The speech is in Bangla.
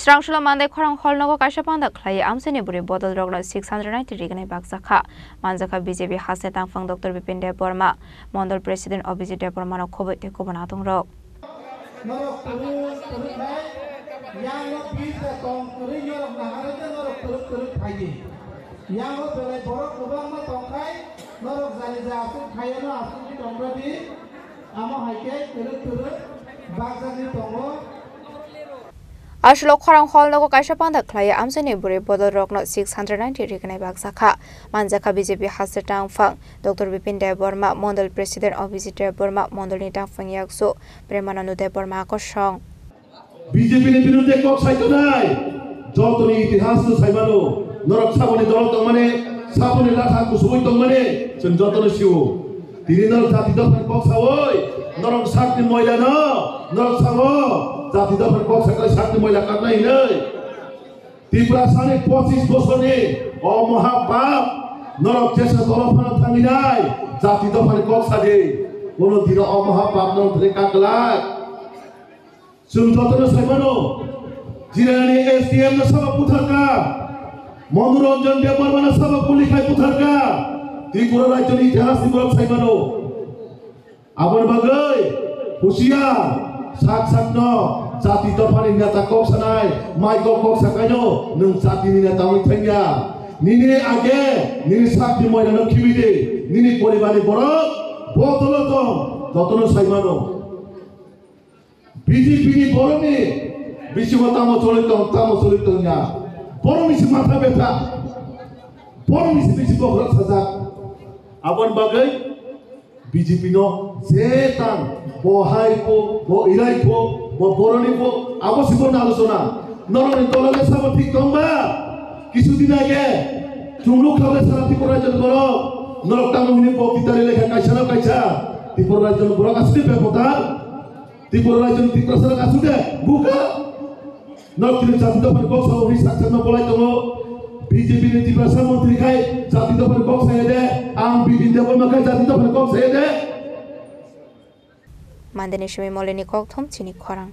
Srangshula mande khorang kholnogo kaisa panda khlai amseni buri bodol rogna 690 rignai bakjakha manjaka BJP hasne tangfang Dr. Bipin Dev Burma Mondol President Abhijit Dev Burma no khoboi te kobana tongrok Ashlo khorang kholnogo kaisa panda khlai amseni buri bodol rogna 690 rignai bakjakha manjaka BJP hasne tangfang Dr. Bipin Dev Burma Mondol President Abhijit Dev Burma Mondolni tangfang yakso Premananu Dev Burma ko song BJP ni বিরুদ্ধে কক সাইতো নাই যতনি ইতিহাস তো সাইবানো নরক সাবনি দল তো মানে সাবনি লাঠা কুসুই তো মানে जों যতনি সিও তিনি নরক জাতি দফার কক সাওই নরক সাকনি ময়লা ন নরক সাবো জাতি দফার কক সাকলে সাকনি ময়লা কাটনাই নাই ত্রিপুরা সানে 25 বছরে ও মহাপাপ নরক চেষ্টা দলফানা থামি নাই জাতি দফার কক সাদে কোন দিন ও মহাপাপ নরক ধরে কাকলায় जों যতন সাইবানো জিরানি এসডিএম না সব পুথারকা মনোরঞ্জন দেব বর্মা না সব পুলিখাই পুথারকা ত্রিপুরা রাজ্যের ইতিহাস ত্রিপুরা সাইবানো আবার বাগৈ হুশিয়া সাক সাকন জাতি দফানি নেতা কক সানাই মাইক কক সাকাইনো নং জাতিনি নেতা ওই থাইয়া নিনি আগে নিনি সাকনি ময়না ন খিবিদে নিনি পরিবারে বড় বদলত যতন সাইবানো BJP ni boroni bishima tamo solitong nya boroni si matha betha boroni si bisi bograk sajak abon bagai BJP no setan bohai po bo irai po bo boroni po abo si bon আলোচনা নরনি দললে সব ঠিক কমবা কিছুদিন আগে চুমলুক খাবে সারা ত্রিপুরা রাজ্য গরো নরক টাঙ্গিনি বক্তৃতারে লেখা কাইছা ত্রিপুরা রাজ্য বড় কাছে বেপতার ত্রিপুরা রাজ্য ত্রিপুরা সরকার আসুকে বুকা নরকিন জাতি দফার কক সাউরি সাকসান বলাই দङ BJP ni ত্রিপুরা মন্ত্রী খাই জাতি দফার কক সাইদে আম বিপিন দেব বর্মা খাই জাতি দফার cock সাইদে Mandeni shumi moleni kok thom chini khorang